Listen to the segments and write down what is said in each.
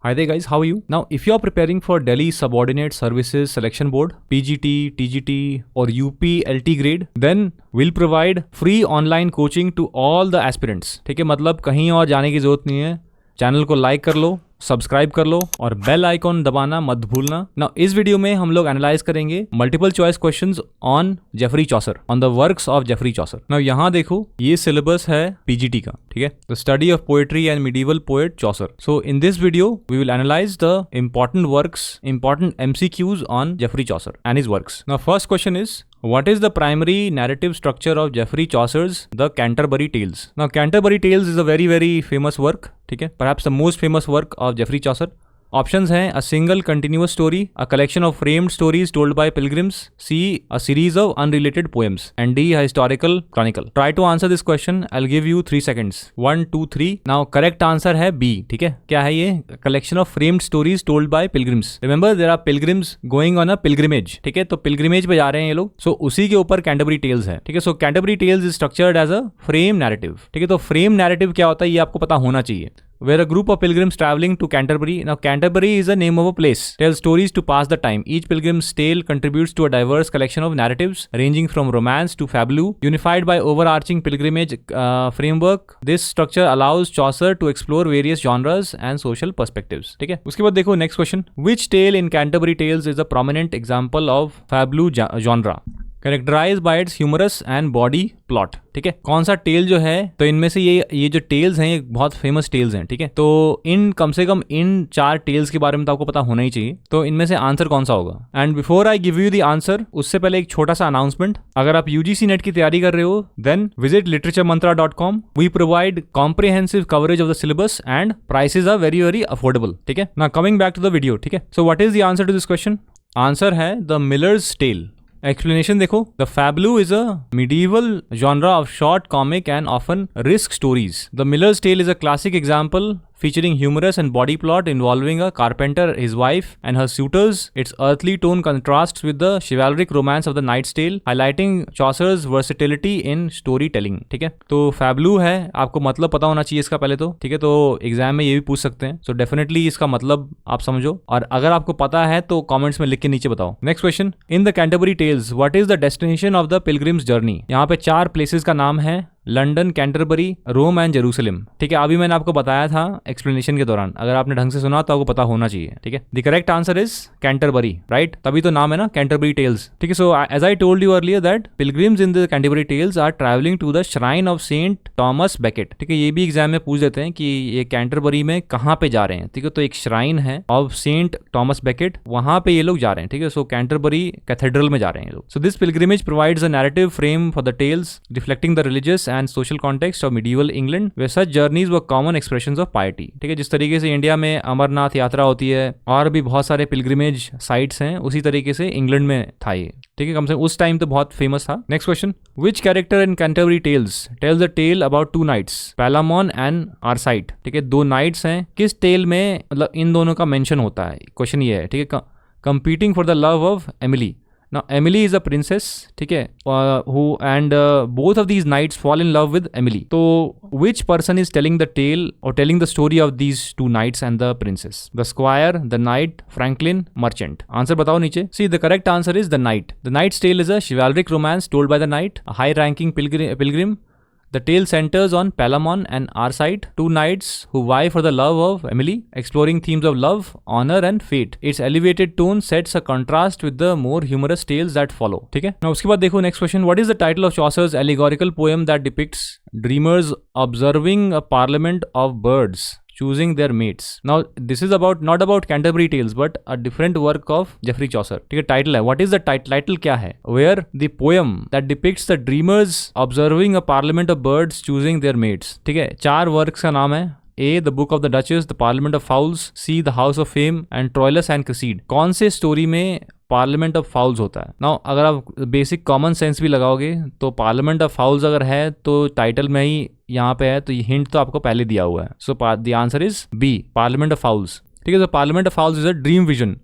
Hi there guys, how are you? Now, if you are preparing for Delhi Subordinate Services Selection Board, PGT, TGT or UP LT grade, then we'll provide free online coaching to all the aspirants. ठीक है, मतलब कहीं और जाने की जरूरत नहीं है. चैनल को लाइक कर लो, सब्सक्राइब कर लो और बेल आइकॉन दबाना मत भूलना. ना इस वीडियो में हम लोग एनालाइज करेंगे multiple choice questions on Geoffrey Chaucer, on the works of Geoffrey Chaucer. ना यहाँ देखो, ये सिलेबस है पीजीटी का, ठीक है, the study of poetry and medieval poet Chaucer. So in this video we will analyse the important works, important MCQs on Geoffrey Chaucer and his works. Now first question is, what is the primary narrative structure of Geoffrey Chaucer's The Canterbury Tales? Now, Canterbury Tales is a very, very famous work, ठीक है, perhaps the most famous work of Geoffrey Chaucer. Options हैं a single continuous story, a collection of framed stories told by pilgrims, C a series of unrelated poems, and D a historical chronicle. Try to answer this question. I'll give you 3 seconds. 1, 2, 3. Now correct answer है B. ठीक है, क्या है ये? Collection of framed stories told by pilgrims. Remember there are pilgrims going on a pilgrimage. ठीक है, तो pilgrimage पे जा रहे हैं ये लोग. So उसी के ऊपर Canterbury Tales है. ठीक है, so Canterbury Tales is structured as a frame narrative. ठीक है, तो frame narrative क्या होता है ये आपको पता होना चाहिए. Where a group of pilgrims traveling to Canterbury. Now, Canterbury is the name of a place. Tells stories to pass the time. Each pilgrim's tale contributes to a diverse collection of narratives ranging from romance to fabulou, unified by overarching pilgrimage framework. This structure allows Chaucer to explore various genres and social perspectives. ठीक है, उसके बाद देखो next question. Which tale in Canterbury Tales is a prominent example of fabulou genre? Characterized by its humorous and body plot. ठीक है, कौन सा tell जो है, तो इनमें से ये जो टेल्स हैं ये बहुत फेमस टेल्स हैं. ठीक है, तो इन कम से कम इन 4 टेल्स के बारे में तो आपको पता होना ही चाहिए. तो इनमें से आंसर कौन सा होगा? And before I give you the answer, उससे पहले एक छोटा सा अनाउंसमेंट. अगर आप यूजीसी नेट की तैयारी कर रहे हो, then visit literaturemantra.com. We provide comprehensive coverage of the syllabus and prices are very very affordable. ठीक है, now coming back to the video. ठीक है, so what is the answer to this question? Answer है the miller's tale. Explanation देखो, the fabulou is a medieval genre of short comic and often risk stories. The Miller's Tale is a classic example featuring humorous and body plot involving a carpenter, his wife, and her suitors. Its earthly tone contrasts with the chivalric romance of the Knight's Tale, highlighting Chaucer's versatility in storytelling. ठीक है, तो fabulou है, आपको मतलब पता होना चाहिए इसका पहले तो. ठीक है, तो एग्जाम में ये भी पूछ सकते हैं. सो डेफिनेटली इसका मतलब आप समझो, और अगर आपको पता है तो कमेंट्स में लिख के नीचे बताओ. Next question, in the Canterbury Tales what is the destination of the pilgrims journey? यहाँ पे 4 प्लेसेस का नाम है, London, Canterbury, Rome and Jerusalem. ठीक है, अभी मैंने आपको बताया था एक्सप्लेनेशन के दौरान, अगर आपने ढंग से सुना तो आपको पता होना चाहिए. ठीक है, the correct answer is Canterbury, right, तभी तो नाम है ना कैंटरबरी टेल्स. ठीक है, so as I told you earlier that pilgrims in the Canterbury Tales are travelling to the shrine of Saint Thomas Becket. ठीक है, ये भी एग्जाम में पूछ देते हैं कि ये कैंटरबरी में कहाँ पे जा रहे हैं. ठीक है, तो एक श्राइन है ऑफ सेंट थॉमस बेकेट, वहां पे ये लोग जा रहे हैं. ठीक है, सो कैंटरबरी कैथेड्रल में जा रहे हैं ये लोग. So this pilgrimage provides a narrative frame for the tales reflecting the religious and social context of medieval England, where such journeys were common expressions of piety. ठीक है, जिस तरीके से इंडिया में अमरनाथ यात्रा होती है और भी बहुत सारे पिलग्रिमेज साइट्स हैं, उसी तरीके से इंग्लैंड में था ये. ठीक है, कम से कम उस टाइम तो बहुत फेमस था. Next question, which character in Canterbury tales tales the tale about 2 knights, Palamon and Arcite. ठीक है, 2 knights हैं, किस टेल में मतलब इन दोनों का मेंशन होता है? क्वेश्चन ये है. ठीक है, competing for the love of Emily. Now Emily is a princess, ठीक है, who and both of these knights fall in love with Emily. So which person is telling the tale or telling the story of these 2 knights and the princess? The squire, the knight, Franklin, merchant. Answer बताओ नीचे. See, the correct answer is the knight. The knight's tale is a chivalric romance told by the knight, a high-ranking pilgrim. The tale centers on Palamon and Arcite, 2 knights who vie for the love of Emily, exploring themes of love, honor and fate. Its elevated tone sets a contrast with the more humorous tales that follow. ठीक है, now उसके बाद देखो next question. What is the title of Chaucer's allegorical poem that depicts dreamers observing a parliament of birds choosing their mates? Now this is about not about Canterbury Tales but a different work of Geoffrey Chaucer. ठीक है, title है. What is the title क्या है? Where the poem that depicts the dreamers observing a parliament of birds choosing their mates. ठीक है, 4 works का नाम है. A. The Book of the Duchess, The Parliament of Fowls. C. The House of Fame and Troilus and Cressida. कौन से story में parliament of fowls होता है? नाउ अगर आप बेसिक कॉमन सेंस भी लगाओगे तो पार्लियामेंट ऑफ फाउल्स अगर है तो टाइटल में ही यहाँ पे है, तो ये हिंट तो आपको पहले दिया हुआ है. So the answer is B, parliament of fowls. ठीक है। The parliament of fowls is a dream vision.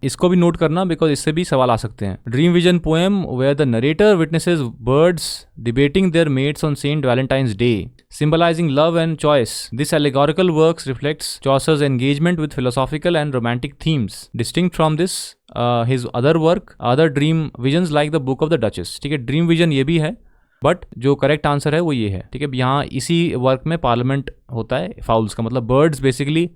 इसको भी नोट करना बिकॉज इससे भी सवाल आ सकते हैं। Dream vision poem where the narrator witnesses birds debating their mates on Saint Valentine's day, symbolizing love and choice. This allegorical works reflects Chaucer's engagement with philosophical and romantic themes, distinct from this his other work, other dream visions like the Book of the Duchess. ठीक है, dream vision ये भी है, but जो correct answer है वो ये है। ठीक है, यहाँ इसी वर्क में पार्लियामेंट होता है फाउल्स का मतलब birds basically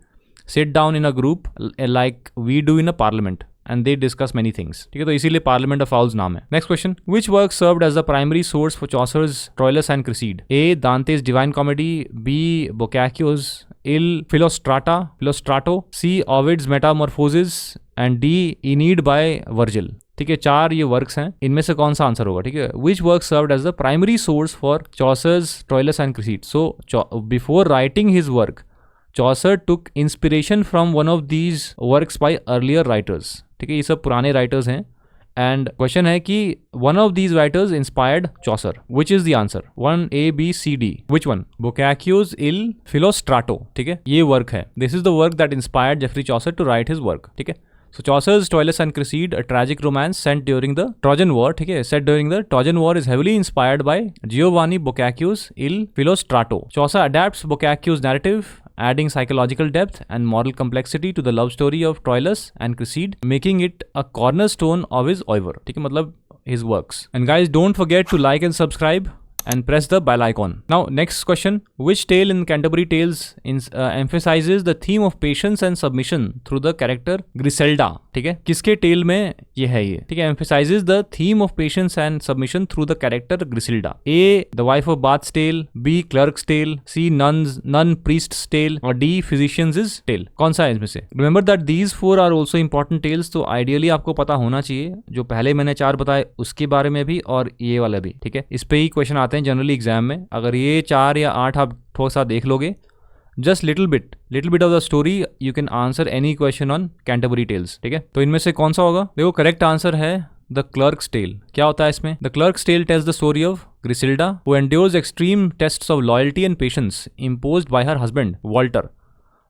sit down in a group like we do in a parliament and they discuss many things. ठीक है, तो इसीलिए पार्लियामेंट ऑफ फाउल्स नाम है। Next question, which work served as the primary source for Chaucer's Troilus and Cresside? A. Dante's Divine Comedy, B. Boccaccio's Il Filostrato, C. Ovid's Metamorphoses and D. Aeneid by Virgil. ठीक है, 4 ये works हैं, इनमें से कौन सा answer होगा? ठीक है, which work served as the primary source for Chaucer's Troilus and Cresside? So before writing his work, Chaucer took inspiration from one of these works by earlier writers. ठीक है, ये सब पुराने राइटर्स हैं एंड क्वेश्चन है कि one of these writers inspired Chaucer, which is the answer? 1 A B C D, which one? Boccaccio's Il Filostrato. ठीक है, ये वर्क है, this is the work that inspired Geoffrey Chaucer to write his work. ठीक है, so Chaucer's Troilus and Cresside, a tragic romance set during the Trojan War, ठीक है, set during the Trojan War, is heavily inspired by Giovanni Boccaccio's Il Filostrato. Chaucer adapts Boccaccio's narrative, adding psychological depth and moral complexity to the love story of Troilus and Cresside, making it a cornerstone of his oeuvre. ठीक है, मतलब his works. And guys, don't forget to like and subscribe and press the bell icon. Now, next question. Which tale in Canterbury Tales emphasizes the theme of patience and submission through the character Griselda? ठीक है, किसके tell में ये है ये? ठीक है, emphasizes the theme of patience and submission through the character Griselda. A. The Wife of Bath's Tale, B. Clerk's Tale, C. Nun Priest's Tale, और D. Physician's Tale. कौन सा है इसमें से? Remember that these 4 are also important tales, तो ideally आपको पता होना चाहिए, जो पहले मैंने 4 बताए उसके बारे में भी और ये वाला भी। ठीक है, इस पे ही क्वेश्चन आते हैं जनरली एग्जाम में। अगर ये 4 या 8 आप थोड़ा सा देख लोगे, just little bit of the story, you can answer any question on Canterbury Tales. ठीक है, तो इनमें से कौन सा होगा? देखो, करेक्ट आंसर है द क्लर्क्स टेल। क्या होता है इसमें? The clerk's tale tells the story of Griselda, who endures extreme tests of loyalty and patience imposed by her husband Walter.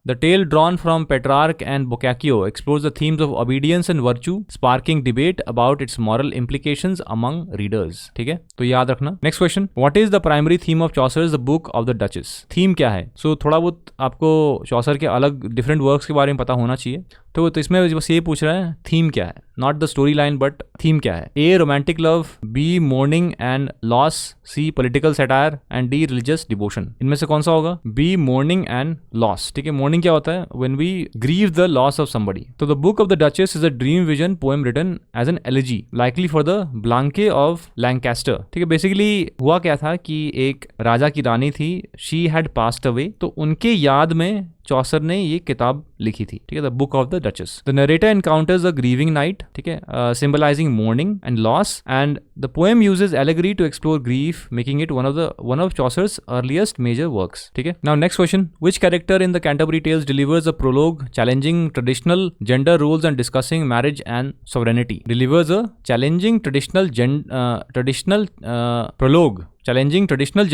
The tale, drawn from Petrarch and Boccaccio, explores the themes of obedience and virtue, sparking debate about its moral implications among readers. ठीक है, तो याद रखना। Next question, what is the primary theme of Chaucer's The Book of the Duchess? Theme क्या है? So थोड़ा बहुत आपको चॉसर के अलग डिफरेंट वर्क्स के बारे में पता होना चाहिए। तो इसमें बस ये पूछ रहा है थीम क्या है, not the story line but theme क्या है? A. Romantic love, B. Mourning and loss, C. Political satire and D. Religious devotion. इनमें से कौन सा होगा? B. Mourning and loss. ठीक है, मोर्निंग क्या होता है? When we grieve the loss of somebody. तो the book of the Duchess is a dream vision poem written as an elegy likely for the Blanche of Lancaster. ठीक है, basically हुआ क्या था कि एक राजा की रानी थी, शी हैड पास्ड अवे, तो उनके याद में चॉसर ने ये किताब लिखी थी। ठीक है, the book of the Duchess. The narrator encounters a grieving knight, ठीक है, symbolising mourning and loss, and the poem uses allegory to explore grief, making it one of Chaucer's earliest major works. ठीक है, now next question, which character in the Canterbury tales delivers a prologue challenging traditional gender rules and discussing marriage and sovereignty? Delivers a challenging traditional prologue challenging traditional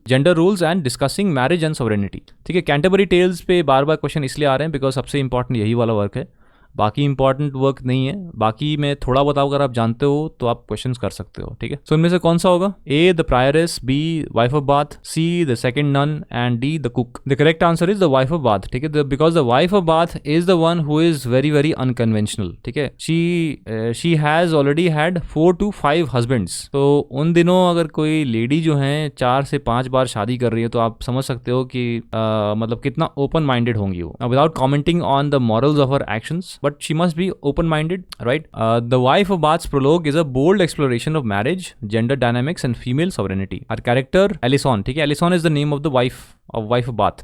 gender rules and discussing marriage and sovereignty. ठीक है, Canterbury tales पे बार बार question इसलिए आ रहे हैं because सबसे important यही वाला work है, बाकी इंपॉर्टेंट वर्क नहीं है। बाकी मैं थोड़ा बताऊँ, अगर आप जानते हो तो आप क्वेश्चंस कर सकते हो। ठीक है, सो इनमें से कौन सा होगा? A. The prioress, B. Wife of Bath, C. The second nun and D. The cook. The correct answer is the wife of Bath. ठीक है, because the wife of Bath is the one who is very very unconventional. ठीक है, she has already had 4 to 5 husbands. तो उन दिनों अगर कोई lady जो है 4 से 5 बार शादी कर रही है, तो आप समझ सकते हो कि मतलब कितना ओपन माइंडेड होंगी वो। Without commenting on the morals of her actions, but she must be open-minded, right? The Wife of Bath's prologue is a bold exploration of marriage, gender dynamics, and female sovereignty. Our character, Alison, ठीक है, Alison is the name of the wife of Bath.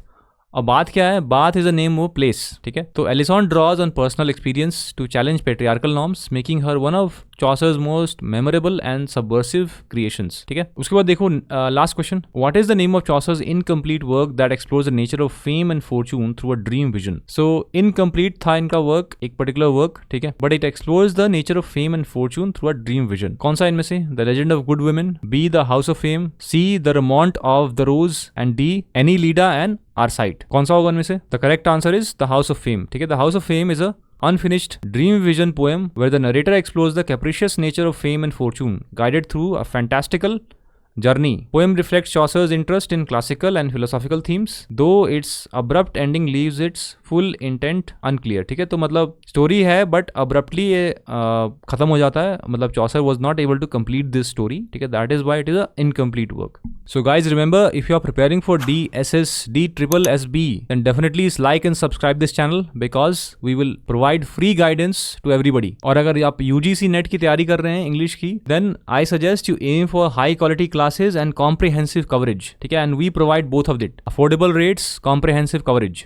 अब बात क्या है? Bath is a name of place. ठीक है, तो Alison draws on personal experience to challenge patriarchal norms, making her one of Chaucer's most memorable and subversive creations. ठीक है, उसके बाद देखो last question, what is the name of Chaucer's incomplete work that explores the nature of fame and fortune through a dream vision? So incomplete था इनका work, एक particular work, ठीक है, but it explores the nature of fame and fortune through a dream vision. कौन सा इनमें से? The legend of good women, B. The house of fame, C. The Romaunt of the rose and D. Anelida and our site. कौन सा होगा उनमें से? The correct answer is The House of Fame. ठीक है, The House of Fame is a unfinished dream vision poem where the narrator explores the capricious nature of fame and fortune, guided through a fantastical journey. Poem reflects Chaucer's interest in classical and philosophical themes, though its abrupt ending leaves its full intent unclear. ठीक है, तो मतलब story है but abruptly ये खत्म हो जाता है. मतलब Chaucer was not able to complete this story. ठीक है, that is why it is a incomplete work. So guys, remember, if you are preparing for DSSD triple SB, then definitely like and subscribe this channel because we will provide free guidance to everybody. और अगर आप UGC NET की तैयारी कर रहे हैं English की, then I suggest you aim for high quality classes and comprehensive coverage. ठीक है, and we provide both of it. Affordable rates, comprehensive coverage.